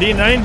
D9،